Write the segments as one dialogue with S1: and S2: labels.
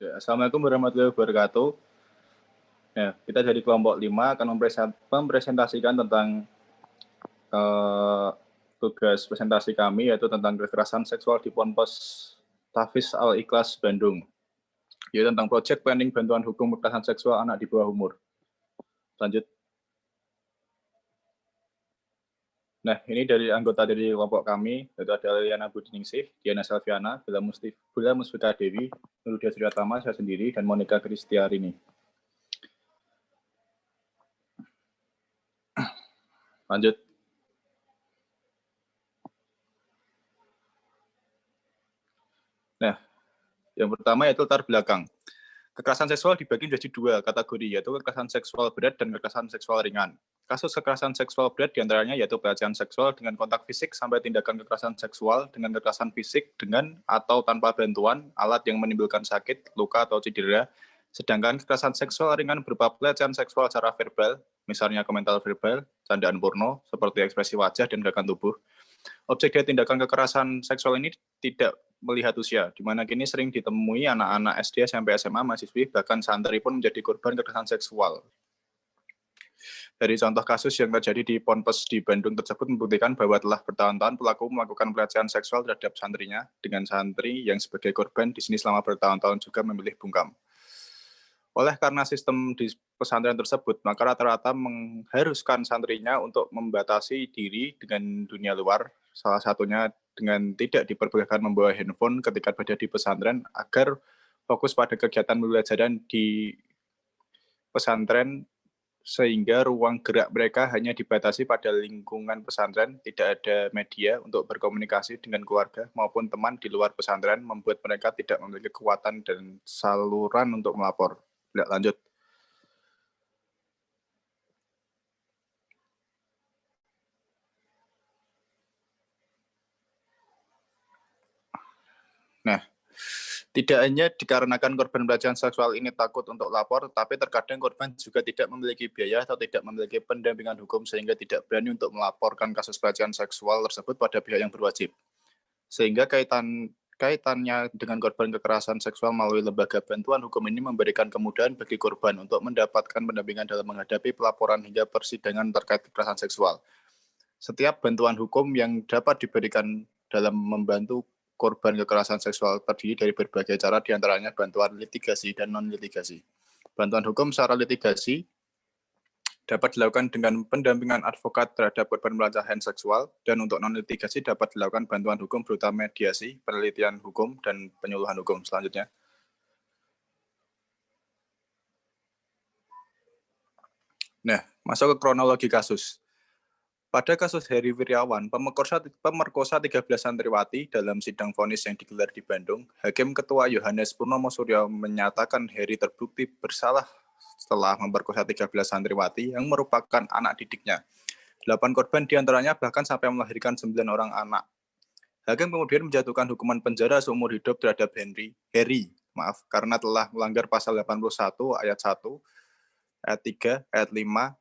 S1: Ya, Assalamualaikum warahmatullahi wabarakatuh. Ya, kita dari kelompok 5 akan mempresentasikan tentang tugas presentasi kami, yaitu tentang kekerasan seksual di Ponpes Tahfiz Al-Ikhlas Bandung, yaitu tentang proyek planning bantuan hukum kekerasan seksual anak di bawah umur. Lanjut. Nah, ini dari anggota dari kelompok kami, yaitu ada Liliana Budiningsih, Diana Selviana, Bella Musfika Dewi, Nurudia Suryatama, saya sendiri, dan Monica Kristiarini. Lanjut. Nah, yang pertama yaitu latar belakang. Kekerasan seksual dibagi menjadi dua kategori, yaitu kekerasan seksual berat dan kekerasan seksual ringan. Kasus kekerasan seksual berat diantaranya yaitu pelecehan seksual dengan kontak fisik sampai tindakan kekerasan seksual dengan kekerasan fisik dengan atau tanpa bantuan alat yang menimbulkan sakit, luka, atau cedera. Sedangkan kekerasan seksual ringan berupa pelecehan seksual secara verbal, misalnya komentar verbal, candaan porno, seperti ekspresi wajah dan gerakan tubuh. Objek dari tindakan kekerasan seksual ini tidak melihat usia, di mana kini sering ditemui anak-anak SD, SMP, SMA, mahasiswi, bahkan santri pun menjadi korban kekerasan seksual. Dari contoh kasus yang terjadi di Ponpes di Bandung tersebut membuktikan bahwa telah bertahun-tahun pelaku melakukan pelecehan seksual terhadap santrinya, dengan santri yang sebagai korban di sini selama bertahun-tahun juga memilih bungkam. Oleh karena sistem di pesantren tersebut, maka rata-rata mengharuskan santrinya untuk membatasi diri dengan dunia luar, salah satunya dengan tidak diperbolehkan membawa handphone ketika berada di pesantren agar fokus pada kegiatan pembelajaran di pesantren, sehingga ruang gerak mereka hanya dibatasi pada lingkungan pesantren, tidak ada media untuk berkomunikasi dengan keluarga maupun teman di luar pesantren, membuat mereka tidak memiliki kekuatan dan saluran untuk melapor. Tidak lanjut. Nah, tidak hanya dikarenakan korban pelecehan seksual ini takut untuk lapor, tetapi terkadang korban juga tidak memiliki biaya atau tidak memiliki pendampingan hukum sehingga tidak berani untuk melaporkan kasus pelecehan seksual tersebut pada pihak yang berwajib. Sehingga kaitannya dengan korban kekerasan seksual melalui lembaga bantuan hukum ini memberikan kemudahan bagi korban untuk mendapatkan pendampingan dalam menghadapi pelaporan hingga persidangan terkait kekerasan seksual. Setiap bantuan hukum yang dapat diberikan dalam membantu korban kekerasan seksual terdiri dari berbagai cara, diantaranya bantuan litigasi dan non-litigasi. Bantuan hukum secara litigasi dapat dilakukan dengan pendampingan advokat terhadap korban pelecehan seksual, dan untuk non-litigasi dapat dilakukan bantuan hukum berupa mediasi, penelitian hukum, dan penyuluhan hukum. Selanjutnya. Nah, masuk ke kronologi kasus. Pada kasus Heri Wiryawan, pemerkosa 13 santriwati dalam sidang vonis yang digelar di Bandung, Hakim Ketua Yohanes Purnomo Suryo menyatakan Heri terbukti bersalah setelah memperkosa 13 santriwati yang merupakan anak didiknya. 8 korban diantaranya bahkan sampai melahirkan 9 orang anak. Hakim kemudian menjatuhkan hukuman penjara seumur hidup terhadap Heri, karena telah melanggar pasal 81 ayat 1, ayat 3, ayat 5,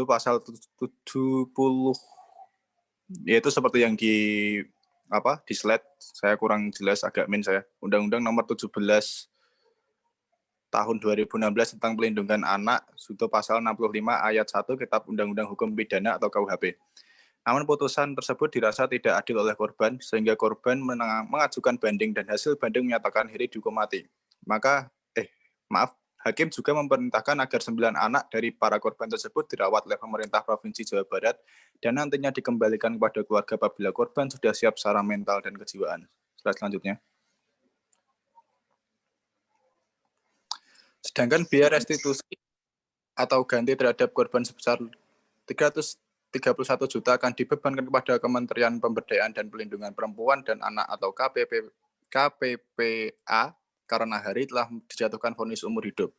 S1: pasal 70, yaitu seperti yang di slide, saya kurang jelas, agak saya. Undang-Undang Nomor 17 Tahun 2016 tentang Pelindungan Anak, Junto Pasal 65 ayat 1 Kitab Undang-Undang Hukum Pidana atau KUHP. Namun putusan tersebut dirasa tidak adil oleh korban, sehingga korban mengajukan banding dan hasil banding menyatakan Heri dihukum mati. Hakim juga memerintahkan agar 9 anak dari para korban tersebut dirawat oleh pemerintah Provinsi Jawa Barat dan nantinya dikembalikan kepada keluarga apabila korban sudah siap secara mental dan kejiwaan. Selanjutnya. Sedangkan biaya restitusi atau ganti terhadap korban sebesar 331 juta akan dibebankan kepada Kementerian Pemberdayaan dan Pelindungan Perempuan dan Anak atau KPPA karena Heri telah dijatuhkan vonis umur hidup.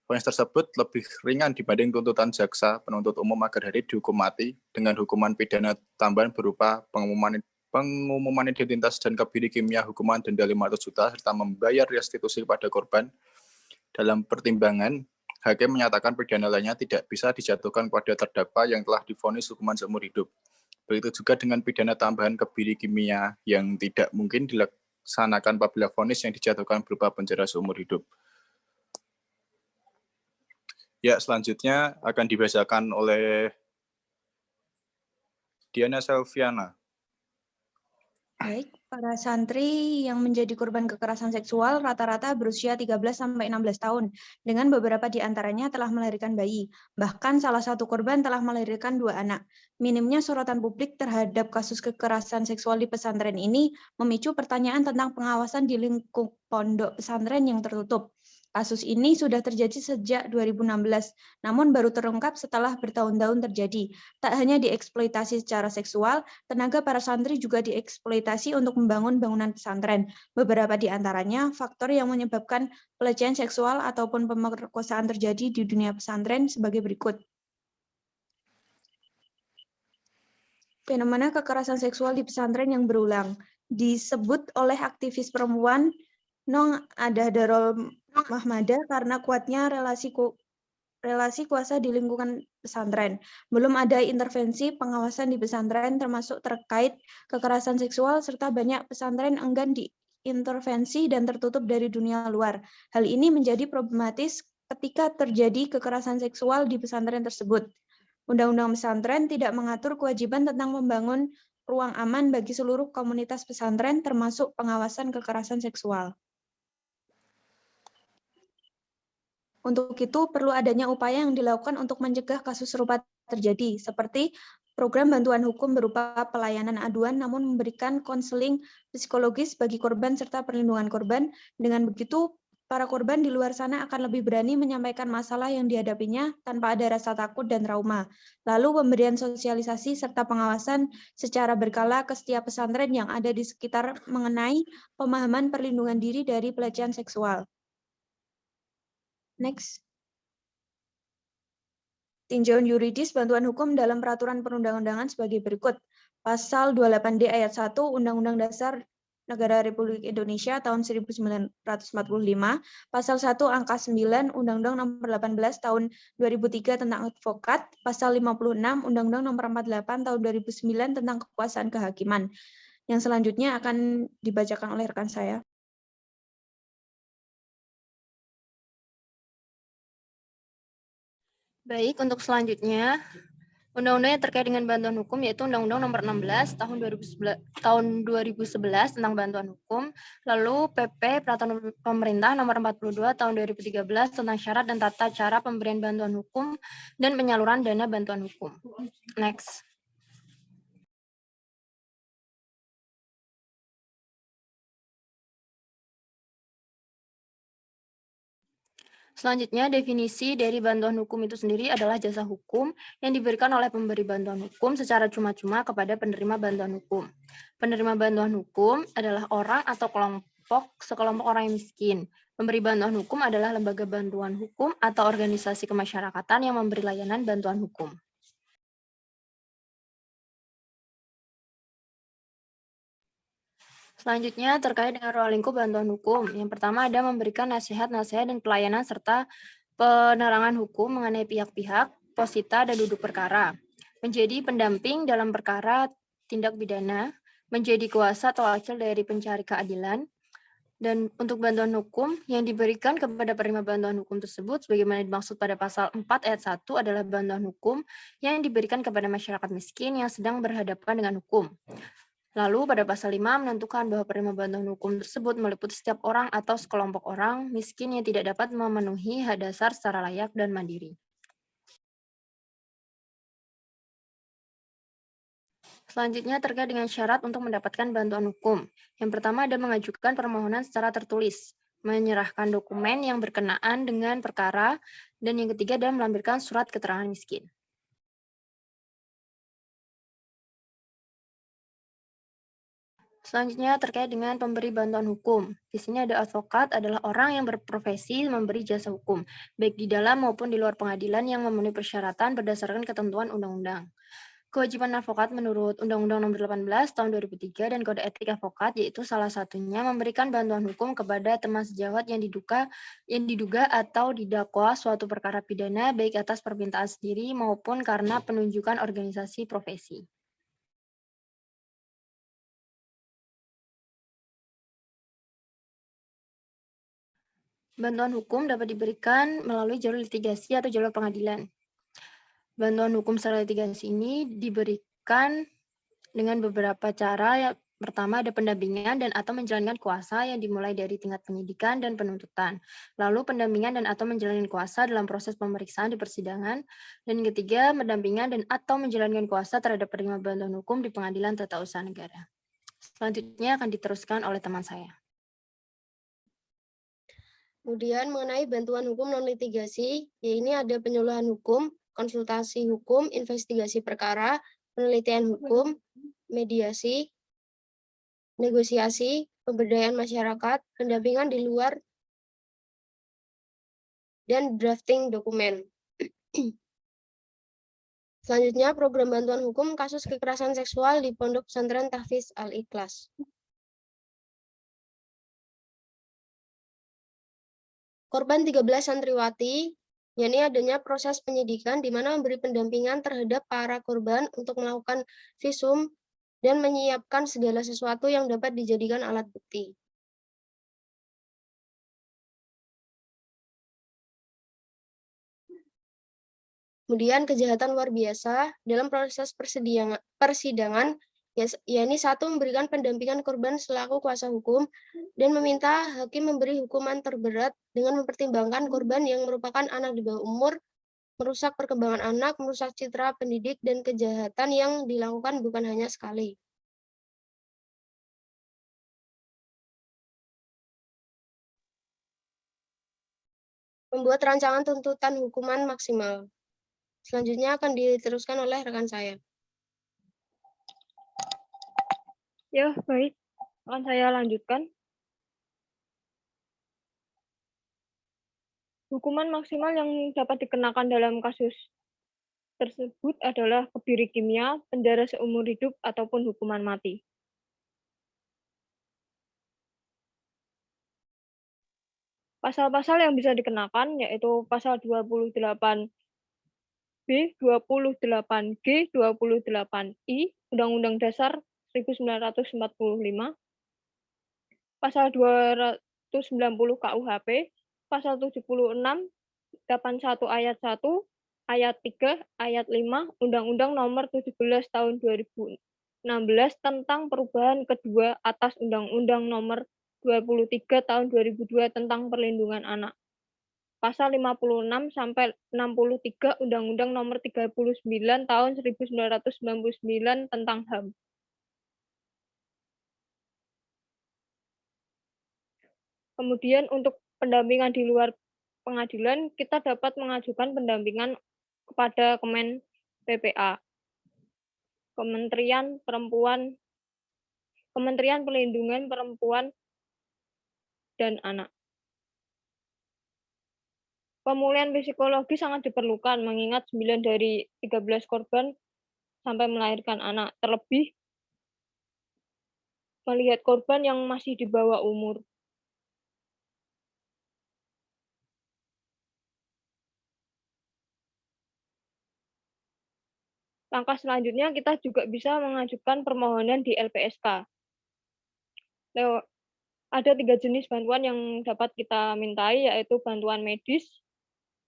S1: Vonis tersebut lebih ringan dibanding tuntutan jaksa penuntut umum agar Heri dihukum mati dengan hukuman pidana tambahan berupa pengumuman identitas dan kebiri kimia hukuman denda 500 juta serta membayar restitusi kepada korban. Dalam pertimbangan, Hakim menyatakan pidana lainnya tidak bisa dijatuhkan kepada terdakwa yang telah divonis hukuman seumur hidup. Begitu juga dengan pidana tambahan kebiri kimia yang tidak mungkin dilaksanakan apabila vonis yang dijatuhkan berupa penjara seumur hidup. Ya, selanjutnya akan dibacakan oleh Diana Selviana.
S2: Baik, para santri yang menjadi korban kekerasan seksual rata-rata berusia 13-16 tahun, dengan beberapa di antaranya telah melahirkan bayi. Bahkan salah satu korban telah melahirkan 2 anak. Minimnya sorotan publik terhadap kasus kekerasan seksual di pesantren ini memicu pertanyaan tentang pengawasan di lingkup pondok pesantren yang tertutup. Kasus ini sudah terjadi sejak 2016, namun baru terungkap setelah bertahun-tahun terjadi. Tak hanya dieksploitasi secara seksual, tenaga para santri juga dieksploitasi untuk membangun bangunan pesantren. Beberapa di antaranya faktor yang menyebabkan pelecehan seksual ataupun pemerkosaan terjadi di dunia pesantren sebagai berikut. Fenomena kekerasan seksual di pesantren yang berulang disebut oleh aktivis perempuan Nong Darul Mahmadah karena kuatnya relasi kuasa di lingkungan pesantren. Belum ada intervensi pengawasan di pesantren termasuk terkait kekerasan seksual serta banyak pesantren enggan diintervensi dan tertutup dari dunia luar. Hal ini menjadi problematis ketika terjadi kekerasan seksual di pesantren tersebut. Undang-undang pesantren tidak mengatur kewajiban tentang membangun ruang aman bagi seluruh komunitas pesantren termasuk pengawasan kekerasan seksual. Untuk itu, perlu adanya upaya yang dilakukan untuk mencegah kasus serupa terjadi, seperti program bantuan hukum berupa pelayanan aduan, namun memberikan konseling psikologis bagi korban serta perlindungan korban. Dengan begitu, para korban di luar sana akan lebih berani menyampaikan masalah yang dihadapinya tanpa ada rasa takut dan trauma. Lalu, pemberian sosialisasi serta pengawasan secara berkala ke setiap pesantren yang ada di sekitar mengenai pemahaman perlindungan diri dari pelecehan seksual. Next. Tinjauan yuridis bantuan hukum dalam peraturan perundang-undangan sebagai berikut. Pasal 28D ayat 1 Undang-Undang Dasar Negara Republik Indonesia tahun 1945, Pasal 1 angka 9 Undang-Undang Nomor 18 tahun 2003 tentang advokat, Pasal 56 Undang-Undang Nomor 48 tahun 2009 tentang kekuasaan kehakiman. Yang selanjutnya akan dibacakan oleh rekan saya.
S3: Baik, untuk selanjutnya, undang-undang yang terkait dengan bantuan hukum yaitu Undang-Undang Nomor 16 tahun 2011 tentang bantuan hukum, lalu PP Peraturan Pemerintah Nomor 42 tahun 2013 tentang syarat dan tata cara pemberian bantuan hukum dan penyaluran dana bantuan hukum. Next. Selanjutnya, definisi dari bantuan hukum itu sendiri adalah jasa hukum yang diberikan oleh pemberi bantuan hukum secara cuma-cuma kepada penerima bantuan hukum. Penerima bantuan hukum adalah orang atau sekelompok orang yang miskin. Pemberi bantuan hukum adalah lembaga bantuan hukum atau organisasi kemasyarakatan yang memberi layanan bantuan hukum. Selanjutnya, terkait dengan ruang lingkup bantuan hukum. Yang pertama ada memberikan nasihat-nasihat dan pelayanan serta penerangan hukum mengenai pihak-pihak, posita, dan duduk perkara. Menjadi pendamping dalam perkara tindak pidana, menjadi kuasa atau wakil dari pencari keadilan, dan untuk bantuan hukum yang diberikan kepada penerima bantuan hukum tersebut, sebagaimana dimaksud pada pasal 4 ayat 1 adalah bantuan hukum yang diberikan kepada masyarakat miskin yang sedang berhadapan dengan hukum. Lalu pada pasal 5 menentukan bahwa penerima bantuan hukum tersebut meliputi setiap orang atau sekelompok orang miskin yang tidak dapat memenuhi hak dasar secara layak dan mandiri. Selanjutnya terkait dengan syarat untuk mendapatkan bantuan hukum. Yang pertama ada mengajukan permohonan secara tertulis, menyerahkan dokumen yang berkenaan dengan perkara, dan yang ketiga adalah melampirkan surat keterangan miskin. Selanjutnya terkait dengan pemberi bantuan hukum. Di sini ada advokat adalah orang yang berprofesi memberi jasa hukum, baik di dalam maupun di luar pengadilan yang memenuhi persyaratan berdasarkan ketentuan undang-undang. Kewajiban advokat menurut Undang-Undang Nomor 18 Tahun 2003 dan Kode Etik Advokat yaitu salah satunya memberikan bantuan hukum kepada teman sejawat yang diduga atau didakwa suatu perkara pidana baik atas permintaan sendiri maupun karena penunjukan organisasi profesi. Bantuan hukum dapat diberikan melalui jalur litigasi atau jalur pengadilan. Bantuan hukum secara litigasi ini diberikan dengan beberapa cara. Yang pertama ada pendampingan dan atau menjalankan kuasa yang dimulai dari tingkat penyidikan dan penuntutan. Lalu pendampingan dan atau menjalankan kuasa dalam proses pemeriksaan di persidangan. Dan yang ketiga, pendampingan dan atau menjalankan kuasa terhadap penerima bantuan hukum di pengadilan tata usaha negara. Selanjutnya akan diteruskan oleh teman saya.
S4: Kemudian mengenai bantuan hukum non-litigasi, ya ini ada penyuluhan hukum, konsultasi hukum, investigasi perkara, penelitian hukum, mediasi, negosiasi, pemberdayaan masyarakat, pendampingan di luar, dan drafting dokumen. Selanjutnya, program bantuan hukum kasus kekerasan seksual di Pondok Pesantren Tahfiz Al-Ikhlas. Korban 13 santriwati, yakni adanya proses penyidikan di mana memberi pendampingan terhadap para korban untuk melakukan visum dan menyiapkan segala sesuatu yang dapat dijadikan alat bukti. Kemudian kejahatan luar biasa dalam proses persidangan, yakni satu, memberikan pendampingan korban selaku kuasa hukum dan meminta hakim memberi hukuman terberat dengan mempertimbangkan korban yang merupakan anak di bawah umur, merusak perkembangan anak, merusak citra pendidik, dan kejahatan yang dilakukan bukan hanya sekali. Membuat rancangan tuntutan hukuman maksimal. Selanjutnya akan diteruskan oleh rekan saya.
S5: Ya, baik. Akan saya lanjutkan. Hukuman maksimal yang dapat dikenakan dalam kasus tersebut adalah kebiri kimia, penjara seumur hidup, ataupun hukuman mati. Pasal-pasal yang bisa dikenakan yaitu pasal 28B, 28G, 28I, Undang-Undang Dasar 1945, pasal 290 KUHP, pasal 76, 81 ayat 1, ayat 3, ayat 5, Undang-Undang Nomor 17 Tahun 2016 tentang perubahan kedua atas Undang-Undang Nomor 23 Tahun 2002 tentang perlindungan anak. Pasal 56 sampai 63 Undang-Undang Nomor 39 Tahun 1999 tentang HAM. Kemudian untuk pendampingan di luar pengadilan, kita dapat mengajukan pendampingan kepada Kemen PPA, Kementerian Perlindungan Perempuan dan Anak. Pemulihan psikologi sangat diperlukan, mengingat 9 dari 13 korban sampai melahirkan anak, terlebih melihat korban yang masih di bawah umur. Langkah selanjutnya kita juga bisa mengajukan permohonan di LPSK. Ada 3 jenis bantuan yang dapat kita mintai, yaitu bantuan medis,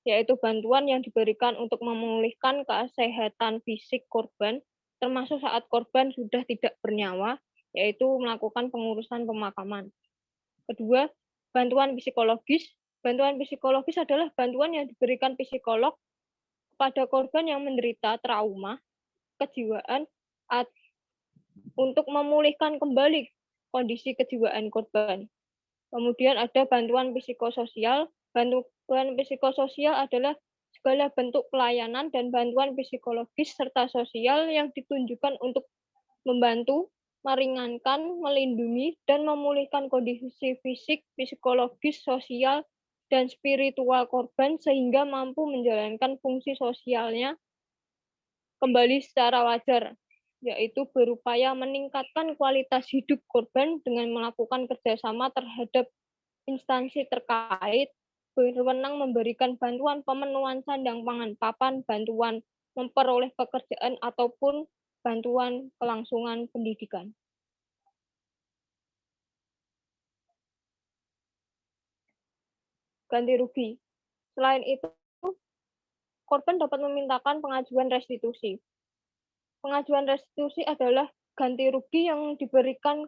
S5: yaitu bantuan yang diberikan untuk memulihkan kesehatan fisik korban, termasuk saat korban sudah tidak bernyawa, yaitu melakukan pengurusan pemakaman. Kedua, bantuan psikologis. Bantuan psikologis adalah bantuan yang diberikan psikolog kepada korban yang menderita trauma, kejiwaan, untuk memulihkan kembali kondisi kejiwaan korban. Kemudian ada bantuan psikososial. Bantuan psikososial adalah segala bentuk pelayanan dan bantuan psikologis serta sosial yang ditunjukkan untuk membantu, meringankan, melindungi, dan memulihkan kondisi fisik, psikologis, sosial, dan spiritual korban sehingga mampu menjalankan fungsi sosialnya kembali secara wajar, yaitu berupaya meningkatkan kualitas hidup korban dengan melakukan kerjasama terhadap instansi terkait, berwenang memberikan bantuan pemenuhan sandang pangan papan, bantuan memperoleh pekerjaan, ataupun bantuan kelangsungan pendidikan. ganti rugi. Selain itu, korban dapat memintakan pengajuan restitusi. Pengajuan restitusi adalah ganti rugi yang diberikan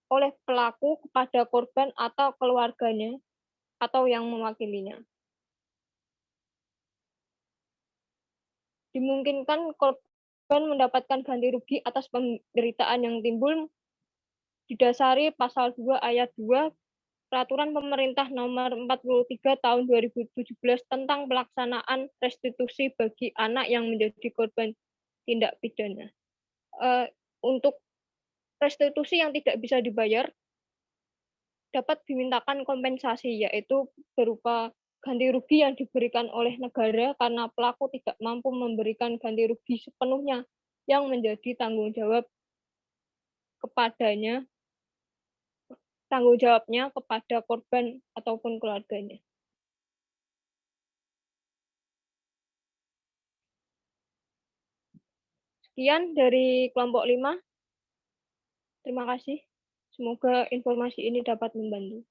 S5: oleh pelaku kepada korban atau keluarganya atau yang mewakilinya. Dimungkinkan korban mendapatkan ganti rugi atas penderitaan yang timbul didasari pasal 2 ayat 2 Peraturan Pemerintah Nomor 43 Tahun 2017 tentang pelaksanaan restitusi bagi anak yang menjadi korban tindak pidana. Untuk restitusi yang tidak bisa dibayar, dapat dimintakan kompensasi, yaitu berupa ganti rugi yang diberikan oleh negara karena pelaku tidak mampu memberikan ganti rugi sepenuhnya yang menjadi tanggung jawabnya kepada korban ataupun keluarganya. Sekian dari kelompok 5. Terima kasih. Semoga informasi ini dapat membantu.